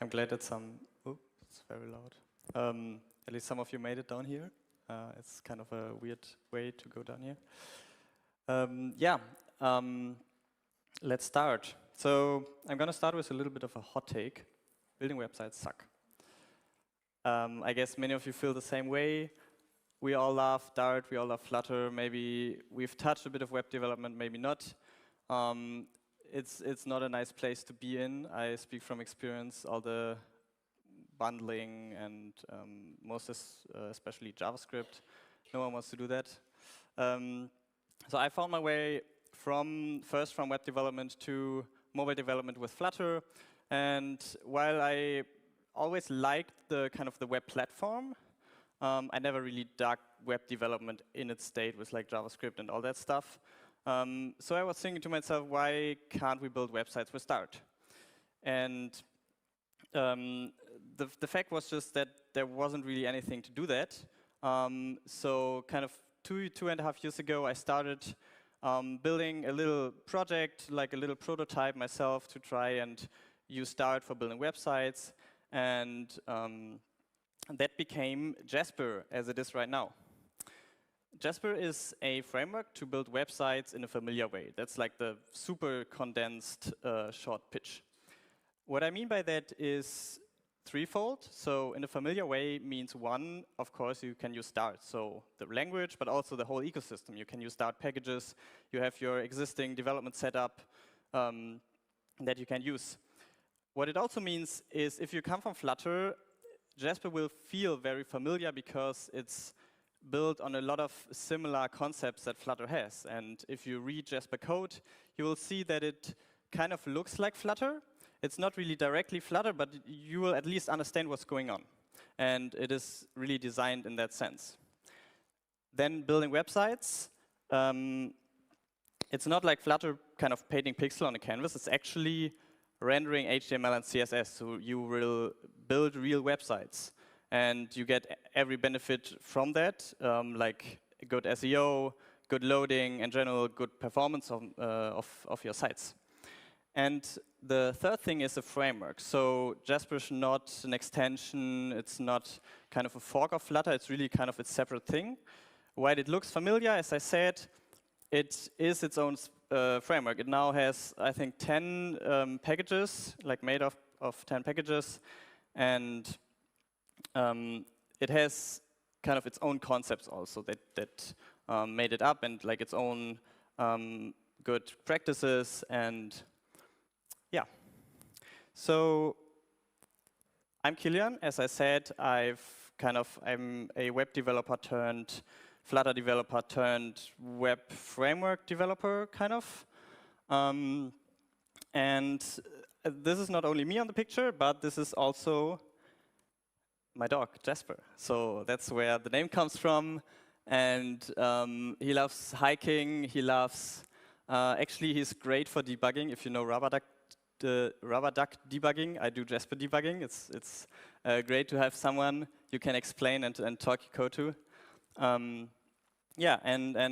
I'm glad that it's very loud. At least some of you made it down here. It's kind of a weird way to go down here. Let's start. So I'm going to start with a little bit of a hot take. Building websites suck. I guess many of you feel the same way. We all love Dart, we all love Flutter. Maybe we've touched a bit of web development, maybe not. It's not a nice place to be in. I speak from experience. All the bundling and especially JavaScript. No one wants to do that. So I found my way first from web development to mobile development with Flutter. And while I always liked the web platform, I never really dug web development in its state with like JavaScript and all that stuff. So I was thinking to myself, why can't we build websites with Dart? And the fact was just that there wasn't really anything to do that. So kind of two and a half years ago, I started building a little project, like a little prototype myself to try and use Dart for building websites. And that became Jaspr, as it is right now. Jaspr is a framework to build websites in a familiar way. That's like the super condensed short pitch. What I mean by that is threefold. So in a familiar way means one, of course, you can use Dart. So the language, but also the whole ecosystem. You can use Dart packages. You have your existing development setup that you can use. What it also means is if you come from Flutter, Jaspr will feel very familiar because it's built on a lot of similar concepts that Flutter has. And if you read Jaspr code, you will see that it kind of looks like Flutter. It's not really directly Flutter, but you will at least understand what's going on. And it is really designed in that sense. Then building websites. It's not like Flutter kind of painting pixel on a canvas. It's actually rendering HTML and CSS. So you will build real websites. And you get every benefit from that, like good SEO, good loading, in general, good performance of your sites. And the third thing is a framework. So Jaspr is not an extension. It's not kind of a fork of Flutter. It's really kind of a separate thing. While it looks familiar, as I said, it is its own framework. It now has, I think, 10 packages, like made of 10 packages. And it has kind of its own concepts also that made it up, and like its own good practices. And yeah. So I'm Kilian. As I said, I'm a web developer turned Flutter developer turned web framework developer, kind of. And this is not only me on the picture, but this is also my dog, Jaspr. So that's where the name comes from. And he loves hiking. He loves, actually, he's great for debugging. If you know rubber duck debugging, I do Jaspr debugging. It's great to have someone you can explain and talk your code to. And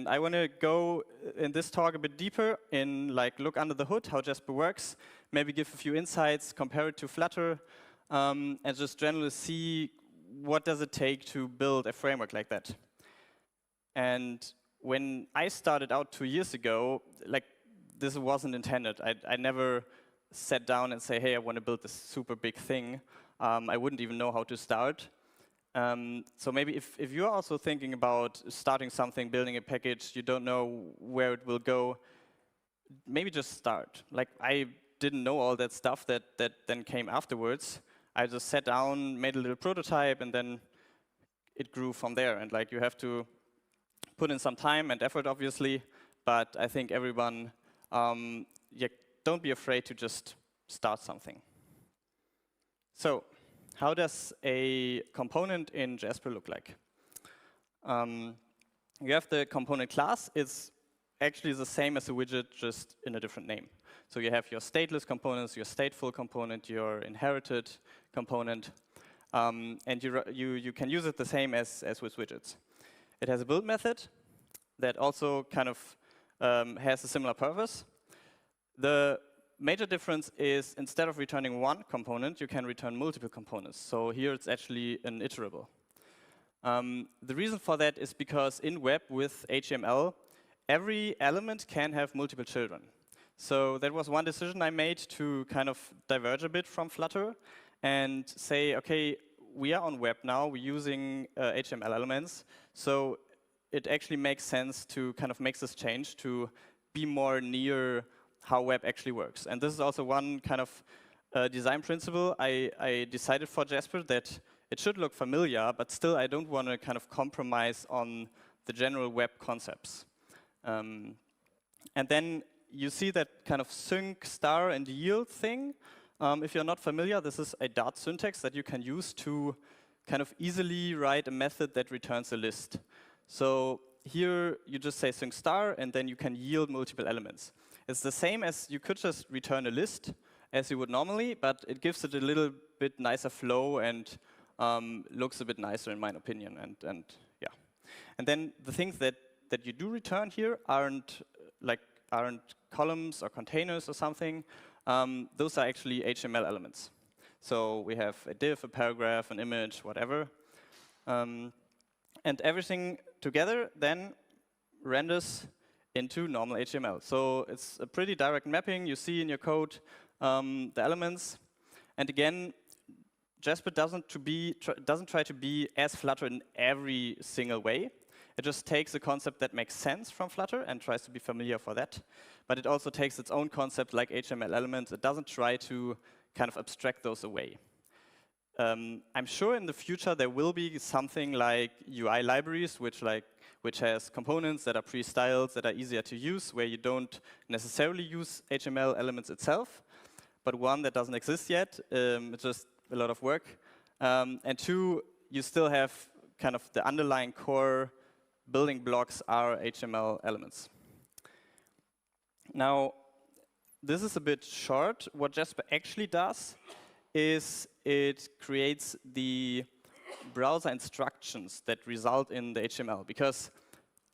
I want to go in this talk a bit deeper in look under the hood, how Jaspr works, maybe give a few insights, compare it to Flutter, and just generally see what does it take to build a framework like that. And when I started out 2 years ago, this wasn't intended. I never sat down and say, hey, I want to build this super big thing. I wouldn't even know how to start. So maybe if you're also thinking about starting something, building a package, you don't know where it will go, maybe just start. I didn't know all that stuff that then came afterwards. I just sat down, made a little prototype, and then it grew from there. And you have to put in some time and effort, obviously. But I think everyone, don't be afraid to just start something. So how does a component in Jaspr look like? You have the component class. It's actually the same as a widget, just in a different name. So you have your stateless components, your stateful component, your inherited component. And you can use it the same as with widgets. It has a build method that also kind of has a similar purpose. The major difference is instead of returning one component, you can return multiple components. So here it's actually an iterable. The reason for that is because in web with HTML, every element can have multiple children. So that was one decision I made to kind of diverge a bit from Flutter and say, okay, we are on web now, we're using HTML elements, so it actually makes sense to kind of make this change to be more near how web actually works. And this is also one kind of design principle I decided for Jaspr, that it should look familiar, but still I don't want to kind of compromise on the general web concepts. And then you see that kind of sync, star, and yield thing. If you're not familiar, this is a Dart syntax that you can use to kind of easily write a method that returns a list. So here you just say sync star, and then you can yield multiple elements. It's the same as you could just return a list as you would normally, but it gives it a little bit nicer flow and looks a bit nicer in my opinion. And yeah. And then the things that you do return here aren't columns or containers or something. Those are actually HTML elements. So we have a div, a paragraph, an image, whatever. And everything together then renders into normal HTML. So it's a pretty direct mapping. You see in your code the elements. And again, Jaspr doesn't try to be as Flutter in every single way. It just takes a concept that makes sense from Flutter and tries to be familiar for that. But it also takes its own concept like HTML elements. It doesn't try to kind of abstract those away. I'm sure in the future there will be something like UI libraries, which has components that are pre-styled, that are easier to use, where you don't necessarily use HTML elements itself. But one, that doesn't exist yet. It's just a lot of work. And two, you still have kind of the underlying core building blocks are HTML elements. Now, this is a bit short. What Jaspr actually does is it creates the browser instructions that result in the HTML. Because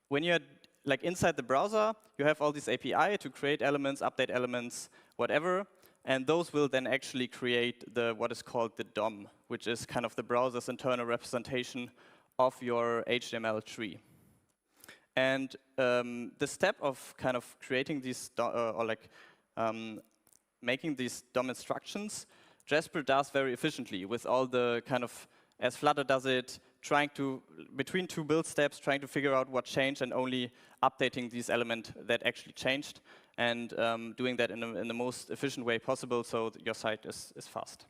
when you're like inside the browser, you have all these API to create elements, update elements, whatever. And those will then actually create what is called the DOM, which is kind of the browser's internal representation of your HTML tree. And the step of kind of creating these, making these DOM instructions, Jaspr does very efficiently with all the kind of, as Flutter does it, trying to, between two build steps, trying to figure out what changed and only updating these elements that actually changed, and doing that in the most efficient way possible so that your site is fast.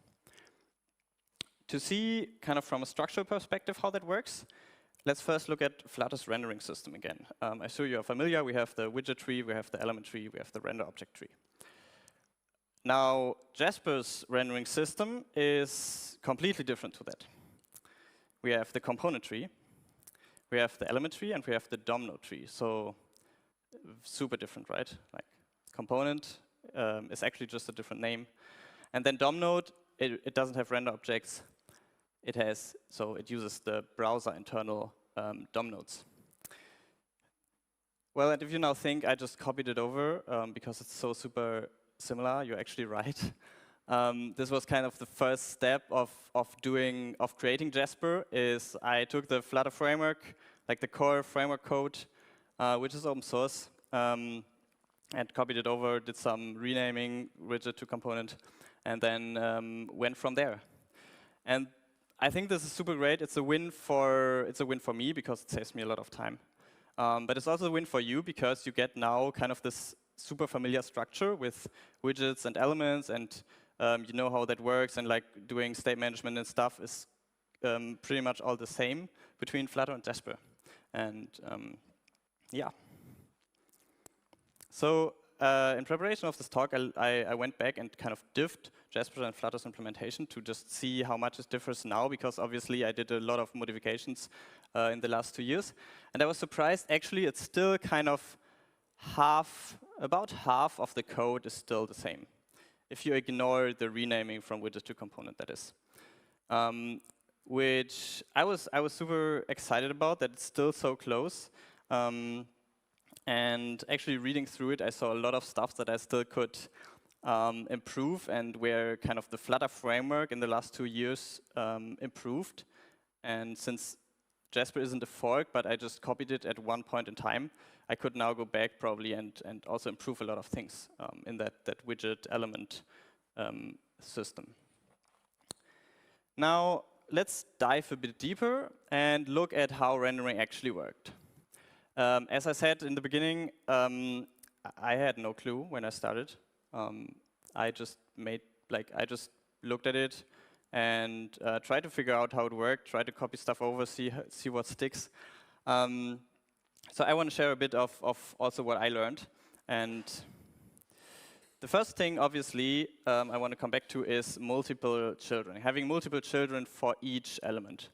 To see kind of from a structural perspective how that works, let's first look at Flutter's rendering system again. I'm sure you're familiar. We have the widget tree, we have the element tree, we have the render object tree. Now, Jaspr's rendering system is completely different to that. We have the component tree, we have the element tree, and we have the DOM node tree. So super different, right? Like component is actually just a different name. And then DOM node, it doesn't have render objects. It uses the browser internal DOM nodes. Well, and if you now think I just copied it over because it's so super similar, you're actually right. This was kind of the first step of creating Jaspr. Is I took the Flutter framework, like the core framework code, which is open source, and copied it over, did some renaming, widget to component, and then went from there. And I think this is super great. It's a win for me because it saves me a lot of time. But it's also a win for you because you get now kind of this super familiar structure with widgets and elements, and you know how that works, and like doing state management and stuff is pretty much all the same between Flutter and Jaspr. And yeah. So in preparation of this talk, I went back and kind of diffed Jaspr and Flutter's implementation to just see how much it differs now, because obviously I did a lot of modifications in the last 2 years. And I was surprised, actually, it's still kind of about half of the code is still the same, if you ignore the renaming from widget to component, that is. Which I was super excited about, that it's still so close. And actually reading through it, I saw a lot of stuff that I still could improve and where kind of the Flutter framework in the last 2 years improved. And since Jaspr isn't a fork, but I just copied it at one point in time, I could now go back probably and also improve a lot of things in that widget element system. Now, let's dive a bit deeper and look at how rendering actually worked. As I said in the beginning, I had no clue when I started. I just looked at it and tried to figure out how it worked, tried to copy stuff over, see what sticks. So I want to share a bit of also what I learned. And the first thing, obviously, I want to come back to is multiple children. Having multiple children for each element.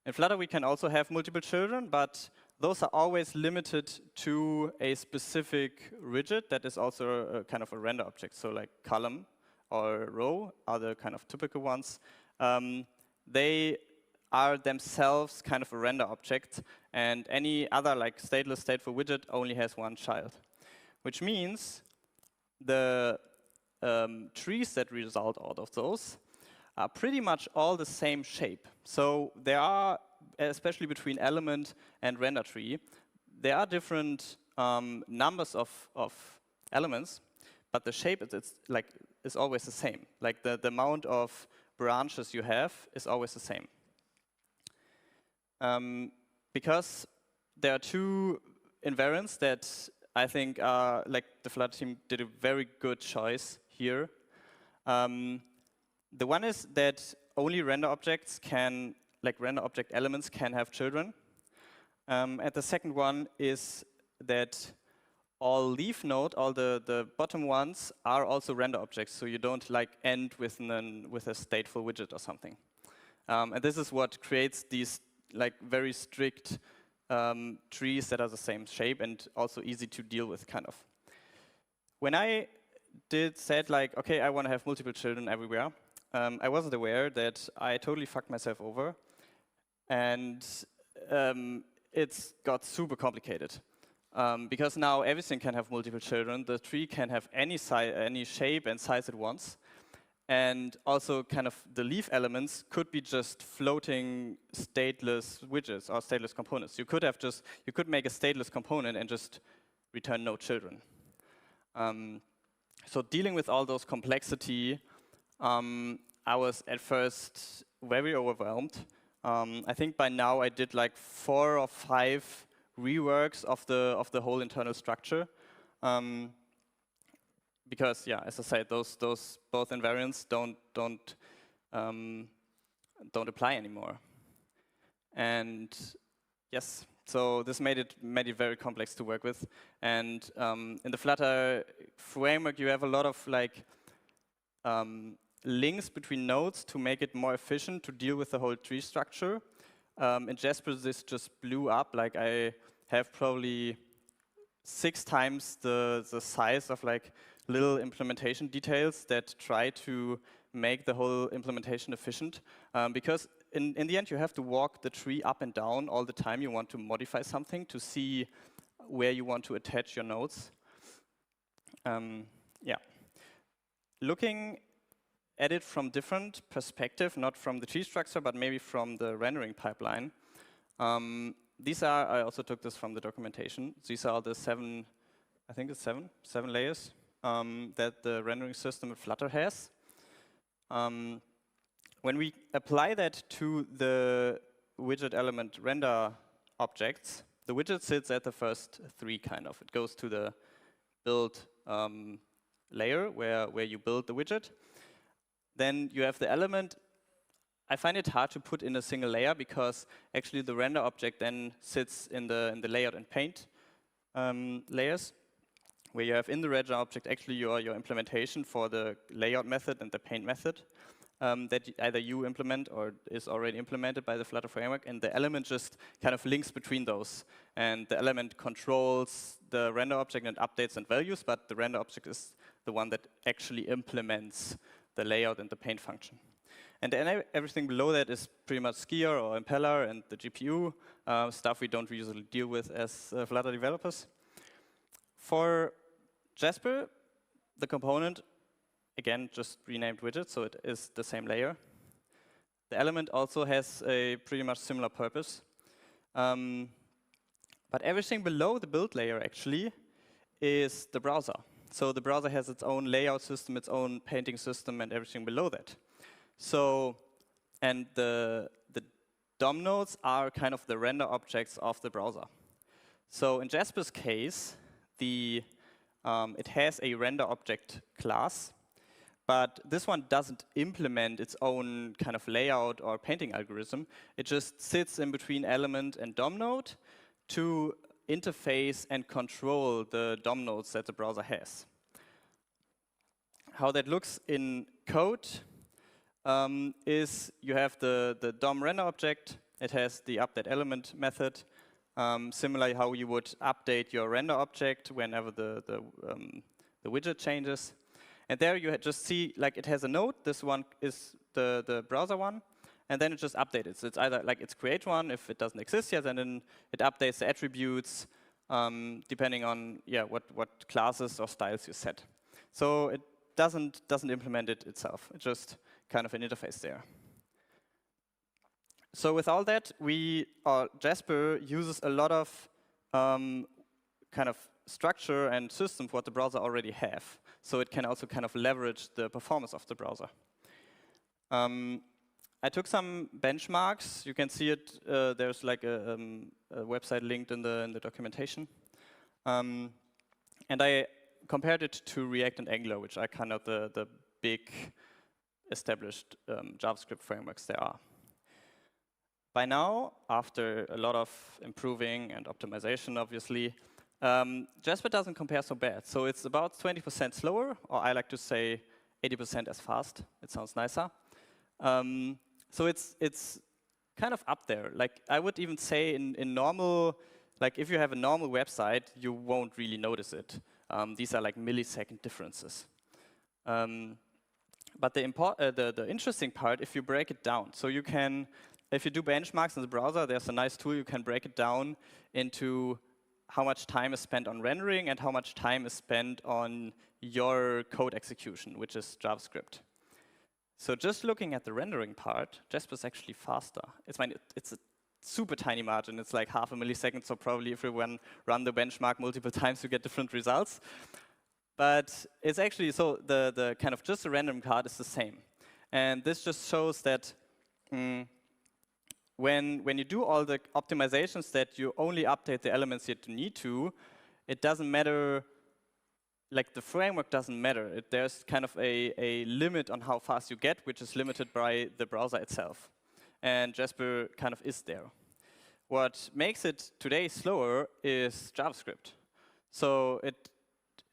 In Flutter, we can also have multiple children, but those are always limited to a specific widget that is also a kind of a render object. So like column or row are the kind of typical ones. They are themselves kind of a render object, and any other like stateless, stateful widget only has one child, which means the trees that result out of those are pretty much all the same shape. So there are, especially between element and render tree, there are different numbers of elements, but the shape is always the same. Like the amount of branches you have is always the same. Because there are two invariants that I think like the Flutter team did a very good choice here. The one is that only render objects can, like render object elements can have children. And the second one is that all leaf node, all the bottom ones, are also render objects, so you don't like end with a stateful widget or something. And this is what creates these like very strict trees that are the same shape and also easy to deal with, kind of. When I said like, okay, I want to have multiple children everywhere, I wasn't aware that I totally fucked myself over, and it's got super complicated. Because now everything can have multiple children. The tree can have any size, any shape and size it wants. And also kind of the leaf elements could be just floating stateless widgets or stateless components. You could make a stateless component and just return no children. So dealing with all those complexity, I was at first very overwhelmed. I think by now I did like 4 or 5 reworks of the whole internal structure. Because yeah, as I said, those both invariants don't apply anymore. And yes, so this made it very complex to work with. And in the Flutter framework, you have a lot of like links between nodes to make it more efficient to deal with the whole tree structure. In Jaspr, this just blew up. Like I have probably 6 times the size of like little implementation details that try to make the whole implementation efficient. Because in the end, you have to walk the tree up and down all the time you want to modify something to see where you want to attach your nodes. Yeah. Looking at it from different perspective, not from the tree structure, but maybe from the rendering pipeline. These are, I also took this from the documentation. These are the 7, I think it's 7 layers that the rendering system in Flutter has. When we apply that to the widget element render objects, the widget sits at the first 3 kind of. It goes to the build layer where you build the widget. Then you have the element. I find it hard to put in a single layer because actually the render object then sits in the layout and paint layers, where you have in the render object actually your implementation for the layout method and the paint method that either you implement or is already implemented by the Flutter framework, and the element just kind of links between those. And the element controls the render object and updates and values, but the render object is the one that actually implements the layout and the paint function. And then everything below that is pretty much skier or impeller and the GPU, stuff we don't usually deal with as Flutter developers. For Jaspr, the component again, just renamed widget, so it is the same layer. The element also has a pretty much similar purpose. But everything below the build layer, actually, is the browser. So the browser has its own layout system, its own painting system, and everything below that. So, and the DOM nodes are kind of the render objects of the browser. So in Jaspr's case, it has a render object class, but this one doesn't implement its own kind of layout or painting algorithm. It just sits in between element and DOM node to interface and control the DOM nodes that the browser has. How that looks in code is you have the DOM render object. It has the update element method. Similarly, how you would update your render object whenever the widget changes. And there you just see, like, it has a node. This one is the browser one. And then it just updates it. So it's either, like, it's create one if it doesn't exist yet, and then it updates the attributes depending on, what classes or styles you set. So it doesn't implement it itself. It's just kind of an interface there. So with all that, Jaspr uses a lot of kind of structure and system for what the browser already have. So it can also kind of leverage the performance of the browser. I took some benchmarks. You can see it. There's like a website linked in the documentation. And I compared it to React and Angular, which are kind of the big established JavaScript frameworks there are. By now, after a lot of improving and optimization, obviously, Jaspr doesn't compare so bad. So it's about 20% slower, or I like to say 80% as fast. It sounds nicer. So it's kind of up there. Like, I would even say in normal, like if you have a normal website, you won't really notice it. These are like millisecond differences. But the interesting part, if you break it down, so you can, if you do benchmarks in the browser, there's a nice tool you can break it down into how much time is spent on rendering and how much time is spent on your code execution, which is JavaScript. So just looking at the rendering part, Jaspr is actually faster. It's a super tiny margin. It's like half a millisecond, so probably if you run the benchmark multiple times, you get different results. But it's actually, so the kind of just the rendering part is the same. And this just shows that when you do all the optimizations that you only update the elements that you need to, it doesn't matter. Like, the framework doesn't matter. There's kind of a limit on how fast you get, which is limited by the browser itself. And Jaspr kind of is there. What makes it today slower is JavaScript. So it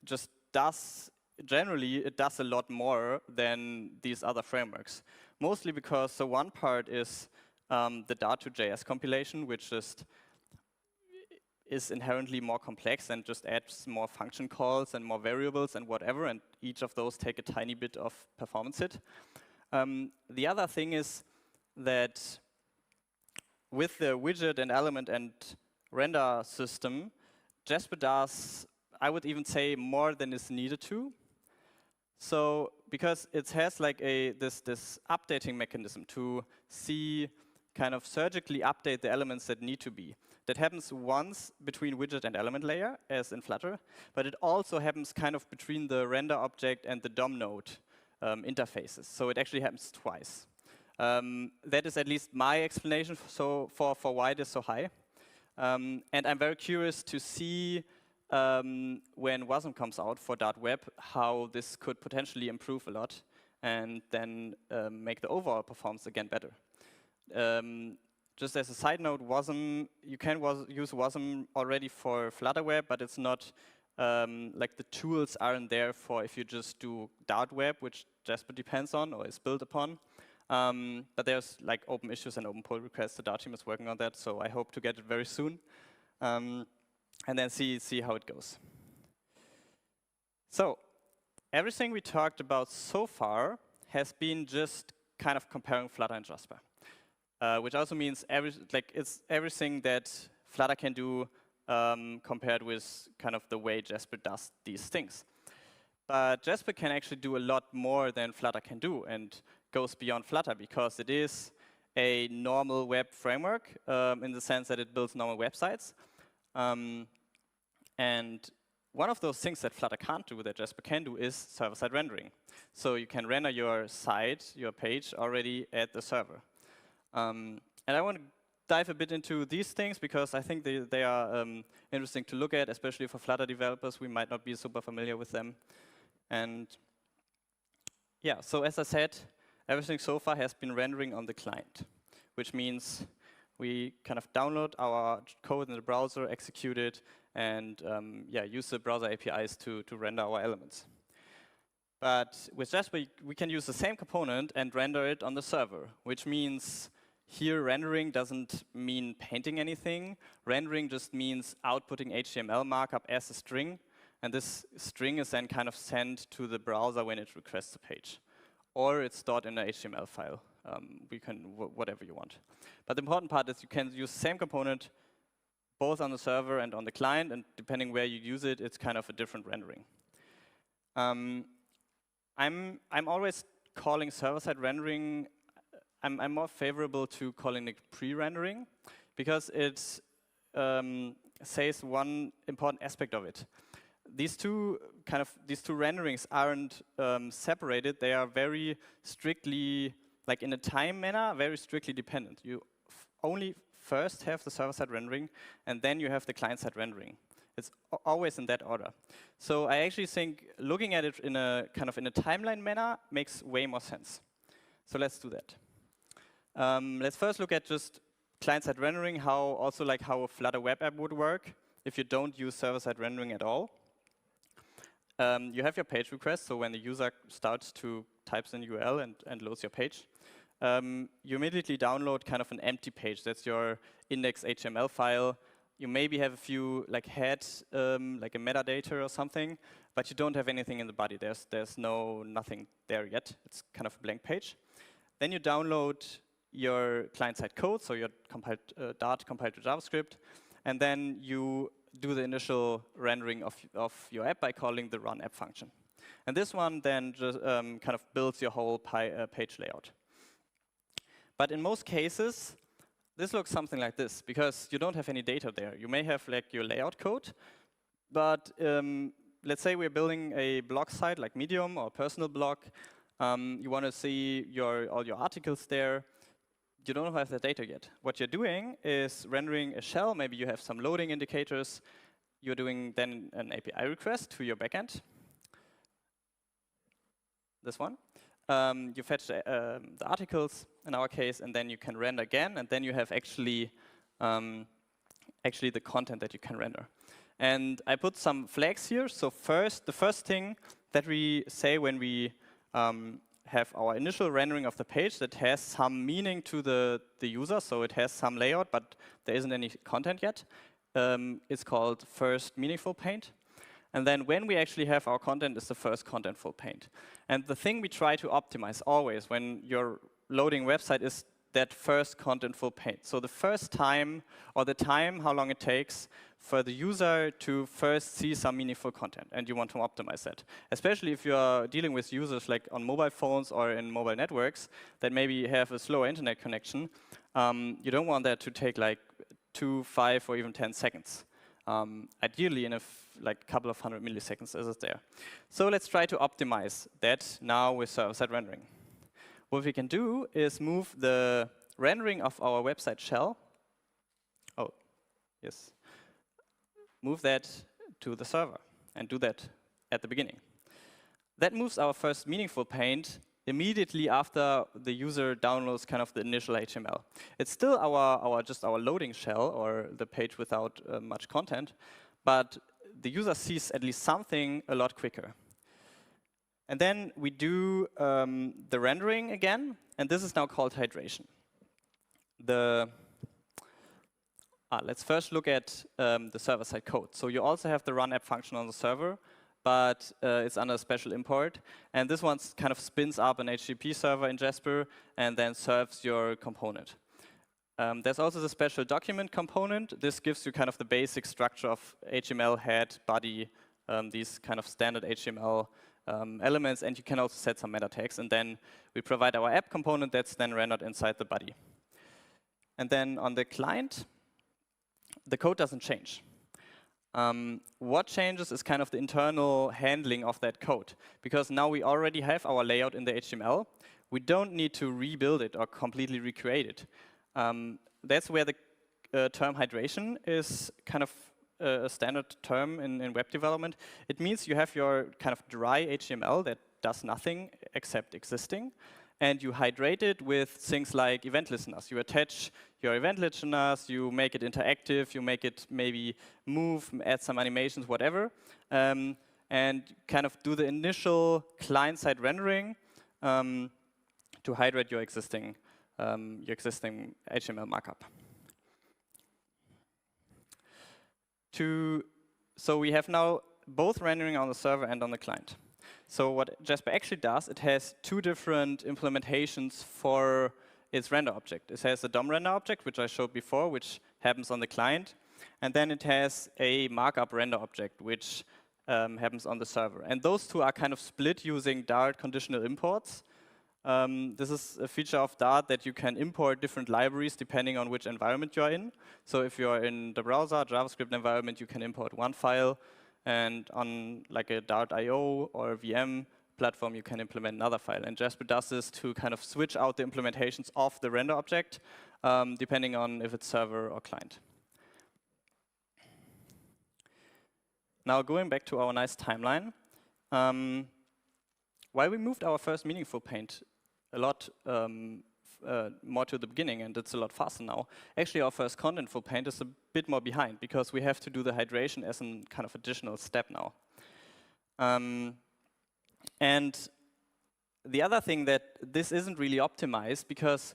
just does, generally, it does a lot more than these other frameworks. Mostly because, so one part is the Dart2JS compilation, which just is inherently more complex and just adds more function calls and more variables and whatever, and each of those take a tiny bit of performance hit. The other thing is that with the widget and element and render system, Jaspr does, I would even say, more than is needed to. So because it has like this updating mechanism to see, kind of surgically update the elements that need to be. That happens once between widget and element layer, as in Flutter, but it also happens kind of between the render object and the DOM node interfaces. So it actually happens twice. That is at least my explanation for why it is so high. And I'm very curious to see when WASM comes out for Dart Web, how this could potentially improve a lot and then make the overall performance again better. Just as a side note, WASM, you can use WASM already for Flutter Web, but it's not, like the tools aren't there for if you just do Dart Web, which Jaspr depends on or is built upon. But there's like open issues and open pull requests. The Dart team is working on that, so I hope to get it very soon. And then see how it goes. So everything we talked about so far has been just kind of comparing Flutter and Jaspr. Which also means it's everything that Flutter can do compared with kind of the way Jaspr does these things. But Jaspr can actually do a lot more than Flutter can do and goes beyond Flutter because it is a normal web framework in the sense that it builds normal websites. And one of those things that Flutter can't do that Jaspr can do is server-side rendering. So you can render your site, your page already at the server. And I want to dive a bit into these things because I think they are interesting to look at, especially for Flutter developers. We might not be super familiar with them. And yeah, so as I said, everything so far has been rendering on the client, which means we kind of download our code in the browser, execute it, and yeah, use the browser APIs to render our elements. But with Jaspr, we can use the same component and render it on the server, which means here rendering doesn't mean painting anything. Rendering just means outputting HTML markup as a string, and this string is then kind of sent to the browser when it requests a page. Or it's stored in an HTML file. We can, whatever you want. But the important part is you can use the same component both on the server and on the client, and depending where you use it, it's kind of a different rendering. I'm always calling server-side rendering, I'm more favorable to calling it pre-rendering, because it says one important aspect of it. These two renderings aren't separated. They are very strictly, like in a time manner, very strictly dependent. You only first have the server-side rendering, and then you have the client-side rendering. It's always in that order. So I actually think looking at it in a kind of in a timeline manner makes way more sense. So let's do that. Let's first look at just client-side rendering, how a Flutter web app would work if you don't use server-side rendering at all. You have your page request, so when the user starts to type in URL and loads your page, you immediately download kind of an empty page. That's your index HTML file. You maybe have a few like heads, like a metadata or something, but you don't have anything in the body. There's nothing there yet. It's kind of a blank page. Then you download your client-side code, so your Dart compiled to JavaScript, and then you do the initial rendering of your app by calling the run app function. And this one then just kind of builds your whole page layout. But in most cases, this looks something like this, because you don't have any data there. You may have like your layout code, but let's say we're building a blog site like Medium or a personal blog. You want to see all your articles there. You don't have the data yet. What you're doing is rendering a shell. Maybe you have some loading indicators. You're doing then an API request to your backend. This one. You fetch the articles, in our case, and then you can render again, and then you have actually the content that you can render. And I put some flags here. So the first thing that we say when we have our initial rendering of the page that has some meaning to the user, so it has some layout, but there isn't any content yet. It's called first meaningful paint. And then when we actually have our content is the first contentful paint. And the thing we try to optimize always when you're loading website is that first contentful paint. So the first time, or the time how long it takes for the user to first see some meaningful content, and you want to optimize that. Especially if you're dealing with users like on mobile phones or in mobile networks that maybe have a slower internet connection. You don't want that to take like 2, 5, or even 10 seconds. Ideally in a couple of 100 milliseconds as it's there. So let's try to optimize that now with server-side rendering. What we can do is move the rendering of our website shell. Oh, yes. Move that to the server and do that at the beginning. That moves our first meaningful paint immediately after the user downloads kind of the initial HTML. It's still just our loading shell or the page without much content, but the user sees at least something a lot quicker. And then we do the rendering again, and this is now called hydration. Let's first look at the server-side code. So you also have the run app function on the server, but it's under special import. And this one kind of spins up an HTTP server in Jaspr and then serves your component. There's also the special document component. This gives you kind of the basic structure of HTML, head, body, these kind of standard HTML elements, and you can also set some meta tags. And then we provide our app component that's then rendered inside the body. And then on the client, the code doesn't change. What changes is kind of the internal handling of that code. Because now we already have our layout in the HTML. We don't need to rebuild it or completely recreate it. That's where the term hydration is kind of a standard term in web development. It means you have your kind of dry HTML that does nothing except existing, and you hydrate it with things like event listeners. You attach your event listeners, you make it interactive, you make it maybe move, add some animations, whatever, and kind of do the initial client-side rendering to hydrate your existing HTML markup. So we have now both rendering on the server and on the client. So what Jaspr actually does, it has two different implementations for its render object. It has a DOM render object, which I showed before, which happens on the client. And then it has a markup render object, which happens on the server. And those two are kind of split using Dart conditional imports. This is a feature of Dart that you can import different libraries depending on which environment you're in. So if you're in the browser, JavaScript environment, you can import one file. And on like a Dart.io or a VM platform, you can implement another file. And Jaspr does this to kind of switch out the implementations of the render object, depending on if it's server or client. Now going back to our nice timeline, while we moved our first meaningful paint a lot more to the beginning, and it's a lot faster now, actually our first contentful paint is a bit more behind, because we have to do the hydration as a kind of additional step now. And the other thing that this isn't really optimized, because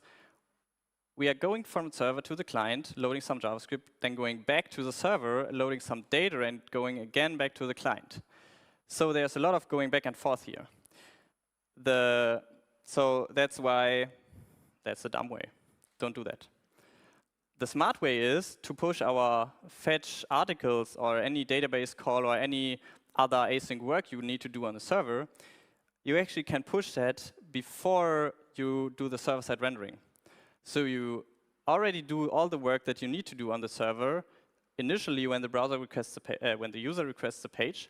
we are going from the server to the client, loading some JavaScript, then going back to the server, loading some data, and going again back to the client. So there's a lot of going back and forth here. So that's why that's the dumb way. Don't do that. The smart way is to push our fetch articles or any database call or any other async work you need to do on the server. You actually can push that before you do the server-side rendering. So you already do all the work that you need to do on the server initially when the browser requests when the user requests the page.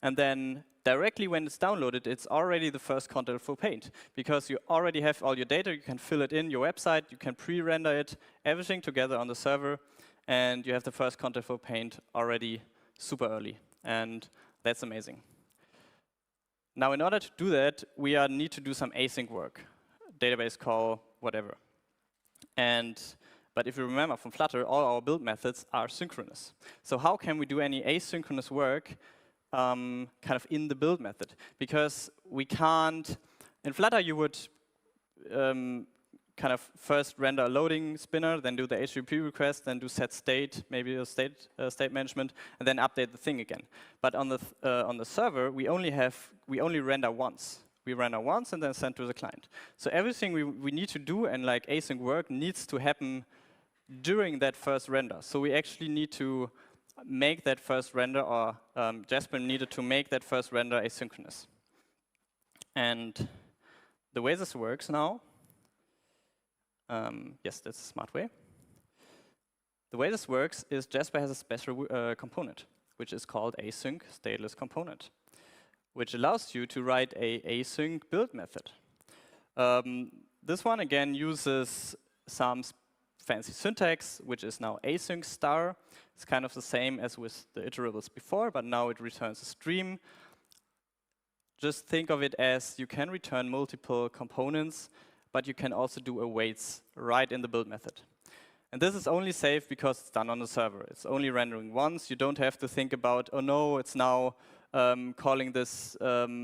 And then directly when it's downloaded, it's already the first contentful paint. Because you already have all your data, you can fill it in your website, you can pre-render it, everything together on the server, and you have the first contentful paint already super early. And that's amazing. Now, in order to do that, we need to do some async work, database call, whatever. But if you remember from Flutter, all our build methods are synchronous. So how can we do any asynchronous work kind of in the build method? Because we can't, in Flutter you would kind of first render a loading spinner, then do the HTTP request, then do set state, maybe a state management, and then update the thing again. But on the server, we only render once. We render once and then send to the client. So everything we need to do and like async work needs to happen during that first render. So we actually need to make that first render, or Jaspr needed to make that first render asynchronous. And the way this works now, yes, that's a smart way. The way this works is Jaspr has a special component, which is called async stateless component, which allows you to write a async build method. This one, again, uses some fancy syntax, which is now async star. It's kind of the same as with the iterables before, but now it returns a stream. Just think of it as you can return multiple components, but you can also do awaits right in the build method. And this is only safe because it's done on the server. It's only rendering once. You don't have to think about, oh no, it's now calling this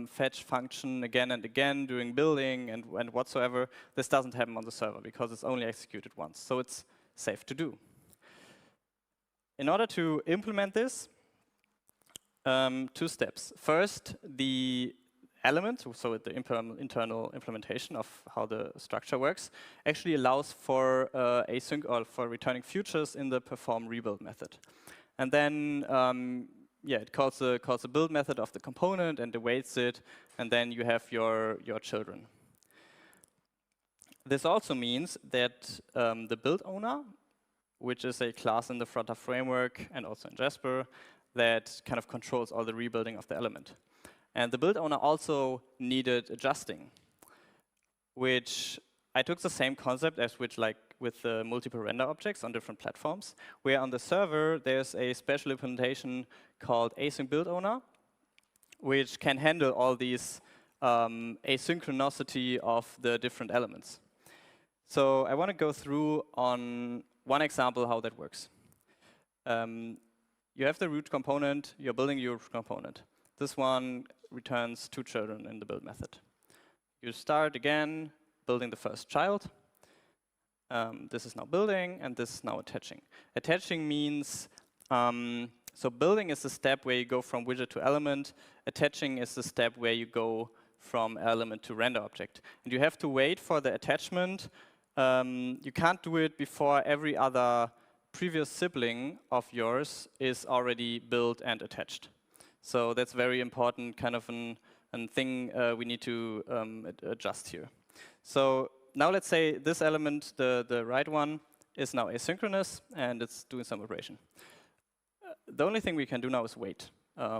fetch function again and again, doing building and whatsoever. This doesn't happen on the server because it's only executed once. So it's safe to do. In order to implement this, 2 steps. First, the element, so the internal implementation of how the structure works, actually allows for async or for returning futures in the perform rebuild method. And then it calls the build method of the component and awaits it, and then you have your children. This also means that the build owner, which is a class in the Flutter framework and also in Jaspr, that kind of controls all the rebuilding of the element. And the build owner also needed adjusting, which I took the same concept as with the multiple render objects on different platforms, where on the server there's a special implementation called Async build owner, which can handle all these asynchronicity of the different elements. So I want to go through on one example how that works. You have the root component, you're building your root component. This one returns 2 children in the build method. You start again building the first child. This is now building, and this is now attaching. Attaching means, so building is the step where you go from widget to element. Attaching is the step where you go from element to render object. And you have to wait for the attachment. You can't do it before every other previous sibling of yours is already built and attached. So that's very important, kind of a thing we need to adjust here. So now let's say this element, the right one, is now asynchronous, and it's doing some operation. The only thing we can do now is wait.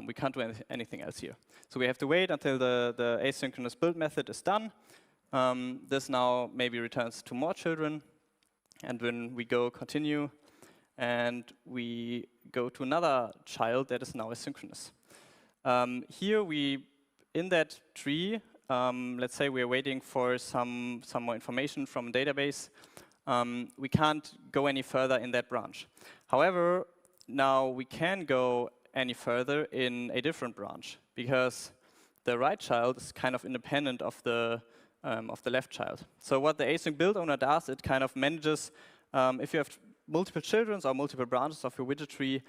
We can't do anything else here. So we have to wait until the asynchronous build method is done. This now maybe returns 2 more children. And when we go continue, and we go to another child that is now asynchronous. Here in that tree, let's say we're waiting for some more information from a database. We can't go any further in that branch. However, now we can go any further in a different branch, because the right child is kind of independent of the left child. So what the async build owner does, it kind of manages, if you have multiple children or multiple branches of your widget tree,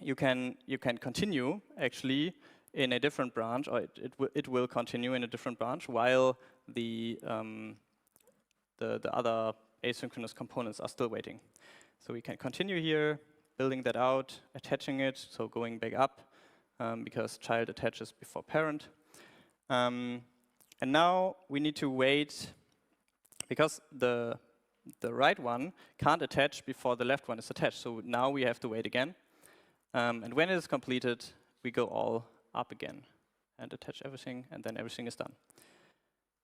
you can continue actually in a different branch, or it will continue in a different branch while the other asynchronous components are still waiting. So we can continue here, building that out, attaching it, so going back up, because child attaches before parent. And now we need to wait, because the right one can't attach before the left one is attached. So now we have to wait again. And when it is completed, we go all up again and attach everything, and then everything is done.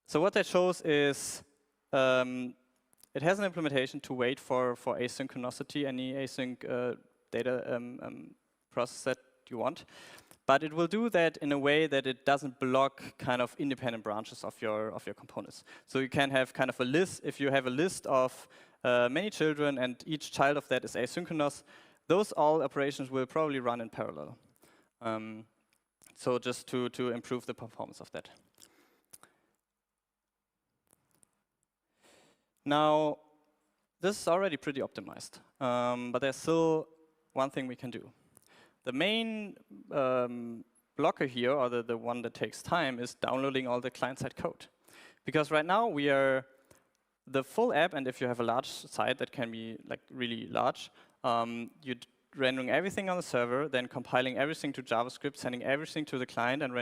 So what that shows is it has an implementation to wait for asynchronicity, any async data process that you want. But it will do that in a way that it doesn't block kind of independent branches of your components. So you can have kind of a list. If you have a list of many children and each child of that is asynchronous, those all operations will probably run in parallel. So just to improve the performance of that. Now, this is already pretty optimized, but there's still one thing we can do. The main blocker here, or the one that takes time, is downloading all the client-side code. Because right now we are the full app, and if you have a large site that can be like really large, you're rendering everything on the server, then compiling everything to JavaScript, sending everything to the client, and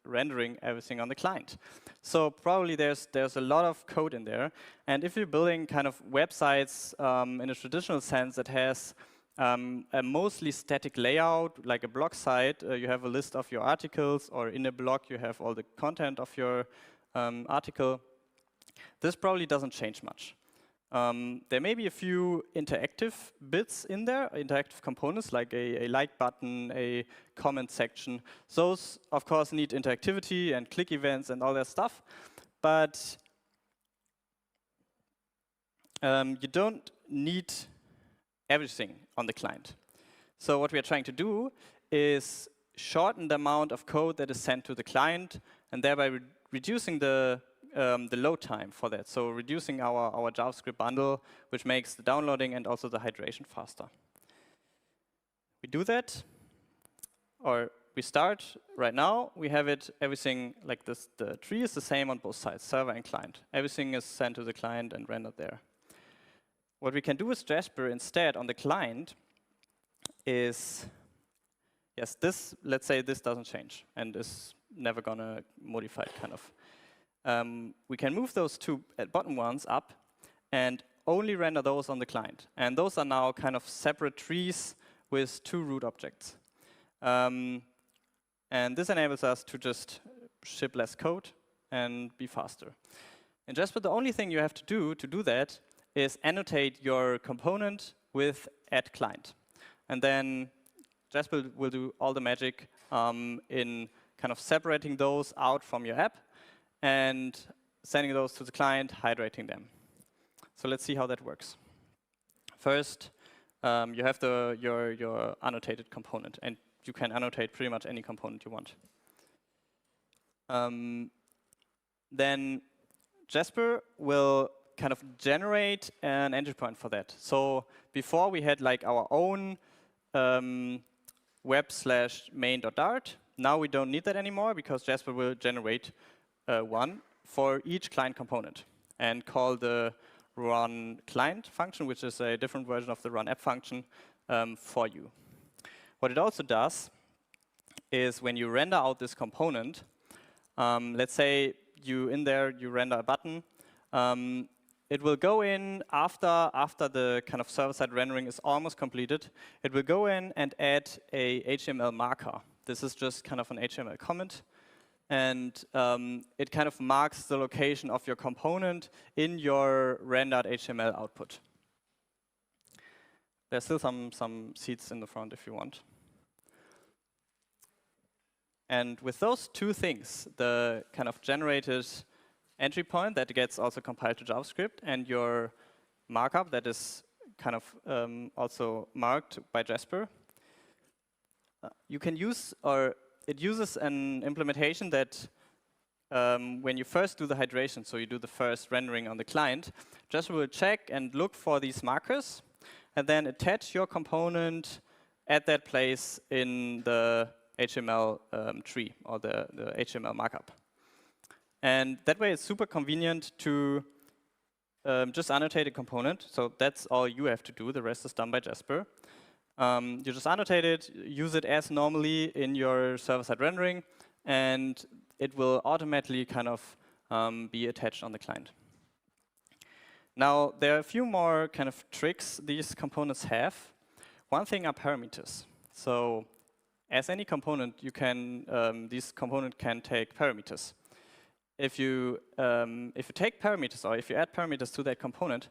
rendering everything on the client. So probably there's a lot of code in there. And if you're building kind of websites in a traditional sense that has a mostly static layout, like a blog site, you have a list of your articles, or in a blog you have all the content of your article. This probably doesn't change much. There may be a few interactive bits in there, interactive components, like a like button, a comment section. Those, of course, need interactivity and click events and all that stuff. But you don't need everything on the client. So what we are trying to do is shorten the amount of code that is sent to the client, and thereby reducing the load time for that. So reducing our JavaScript bundle, which makes the downloading and also the hydration faster. We do that, or we start right now. We have everything like this. The tree is the same on both sides, server and client. Everything is sent to the client and rendered there. What we can do with Jaspr instead on the client is yes, this, let's say this doesn't change and is never gonna modify it, kind of. We can move those two bottom ones up and only render those on the client. And those are now kind of separate trees with two root objects. And this enables us to just ship less code and be faster. In Jaspr, the only thing you have to do that is annotate your component with @client. And then Jaspr will do all the magic in kind of separating those out from your app and sending those to the client, hydrating them. So let's see how that works. First, you have your annotated component, and you can annotate pretty much any component you want. Then Jaspr will kind of generate an entry point for that. So before we had like our own web/main.dart. Now we don't need that anymore because Jaspr will generate one for each client component and call the run client function, which is a different version of the run app function, for you. What it also does is when you render out this component, let's say you render a button, it will go in after the kind of server-side rendering is almost completed. It will go in and add a HTML marker. This is just kind of an HTML comment. And it kind of marks the location of your component in your rendered HTML output. There's still some seeds in the front if you want. And with those two things, the kind of generated entry point that gets also compiled to JavaScript and your markup that is kind of also marked by Jaspr, you can use, or it uses an implementation that when you first do the hydration, so you do the first rendering on the client, Jaspr will check and look for these markers and then attach your component at that place in the HTML tree or the HTML markup. And that way it's super convenient to just annotate a component. So that's all you have to do. The rest is done by Jaspr. You just annotate it, use it as normally in your server-side rendering, and it will automatically kind of be attached on the client. Now, there are a few more kind of tricks these components have. One thing are parameters. So as any component, you can this component can take parameters. If you take parameters, or if you add parameters to that component,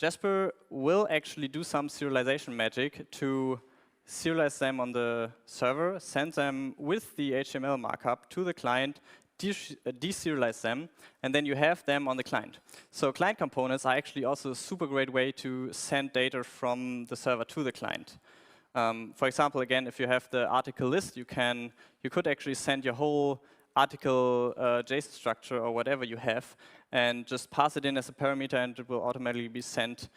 Jaspr will actually do some serialization magic to serialize them on the server, send them with the HTML markup to the client, deserialize them, and then you have them on the client. So client components are actually also a super great way to send data from the server to the client. For example, again, if you have the article list, you could actually send your whole article JSON structure or whatever you have and just pass it in as a parameter and it will automatically be sent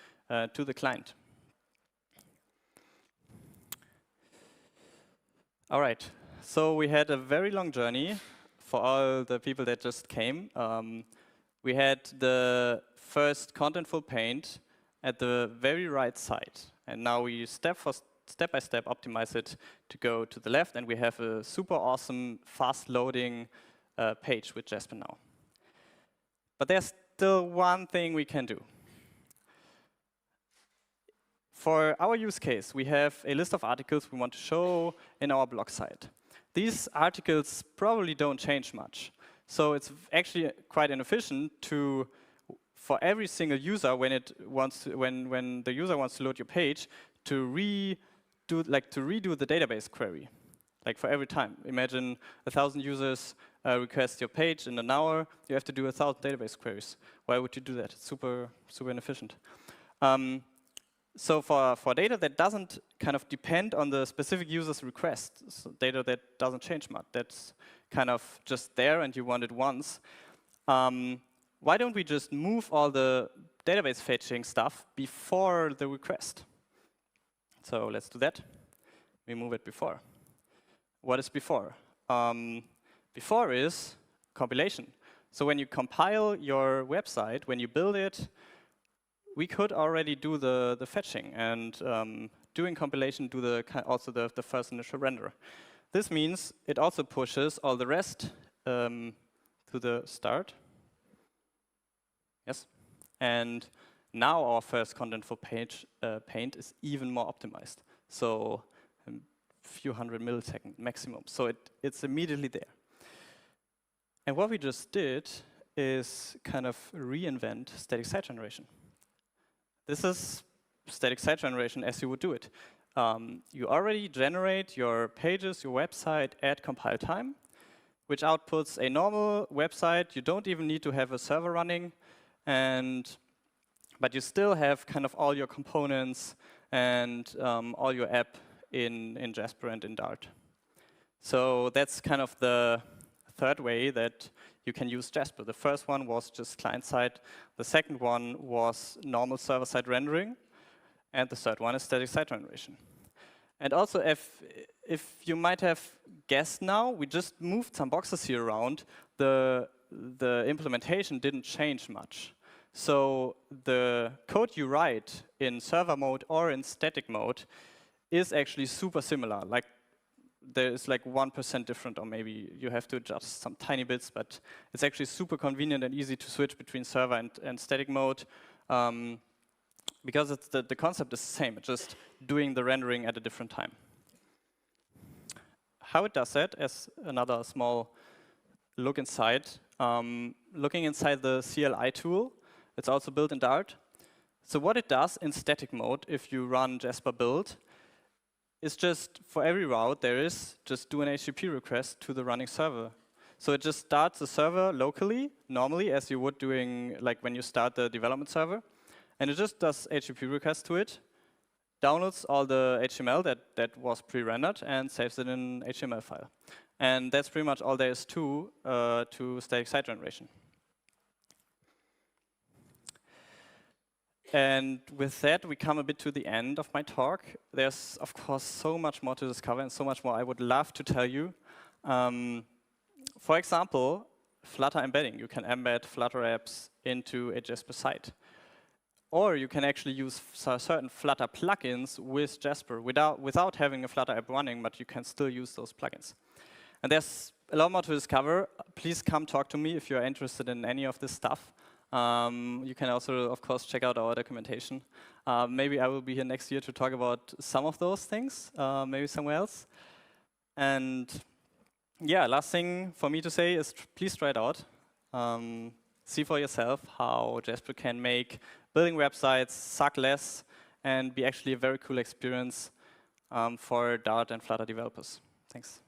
to the client. All right, so we had a very long journey for all the people that just came. We had the first contentful paint at the very right side, and now we step by step optimize it to go to the left, and we have a super awesome fast loading page with Jaspr now. But there's still one thing we can do. For our use case, we have a list of articles we want to show in our blog site. These articles probably don't change much. So it's actually quite inefficient for every single user when the user wants to load your page to redo the database query, like for every time. Imagine 1,000 users request your page in an hour. You have to do 1,000 database queries. Why would you do that? It's super inefficient. So for data that doesn't kind of depend on the specific user's request, so data that doesn't change much, that's kind of just there and you want it once, why don't we just move all the database fetching stuff before the request? So let's do that. We move it before. What is before? Before is compilation. So when you compile your website, when you build it, we could already do the fetching and doing compilation, do also the first initial render. This means it also pushes all the rest to the start. Yes. And now our first contentful paint is even more optimized. So a few hundred milliseconds maximum. So it's immediately there. And what we just did is kind of reinvent static site generation. This is static site generation as you would do it. You already generate your pages, your website at compile time, which outputs a normal website. You don't even need to have a server running, but you still have kind of all your components and all your app in Jaspr and in Dart. So that's kind of the third way that you can use Jaspr. The first one was just client-side. The second one was normal server-side rendering. And the third one is static site generation. And also, if you might have guessed now, we just moved some boxes here around. The implementation didn't change much. So the code you write in server mode or in static mode is actually super similar. Like, there is like 1% different, or maybe you have to adjust some tiny bits, but it's actually super convenient and easy to switch between server and static mode because the concept is the same. It's just doing the rendering at a different time. How it does that, as another small look inside, looking inside the CLI tool, it's also built in Dart. So what it does in static mode, if you run Jaspr build, is just for every route there is, just do an HTTP request to the running server. So it just starts the server locally, normally, as you would doing like when you start the development server. And it just does HTTP requests to it, downloads all the HTML that was pre-rendered, and saves it in an HTML file. And that's pretty much all there is to static site generation. And with that, we come a bit to the end of my talk. There's, of course, so much more to discover and so much more I would love to tell you. For example, Flutter embedding. You can embed Flutter apps into a Jaspr site. Or you can actually use certain Flutter plugins with Jaspr without having a Flutter app running, but you can still use those plugins. And there's a lot more to discover. Please come talk to me if you're interested in any of this stuff. You can also, of course, check out our documentation. Maybe I will be here next year to talk about some of those things, maybe somewhere else. And yeah, last thing for me to say is please try it out. See for yourself how Jaspr can make building websites suck less and be actually a very cool experience for Dart and Flutter developers. Thanks.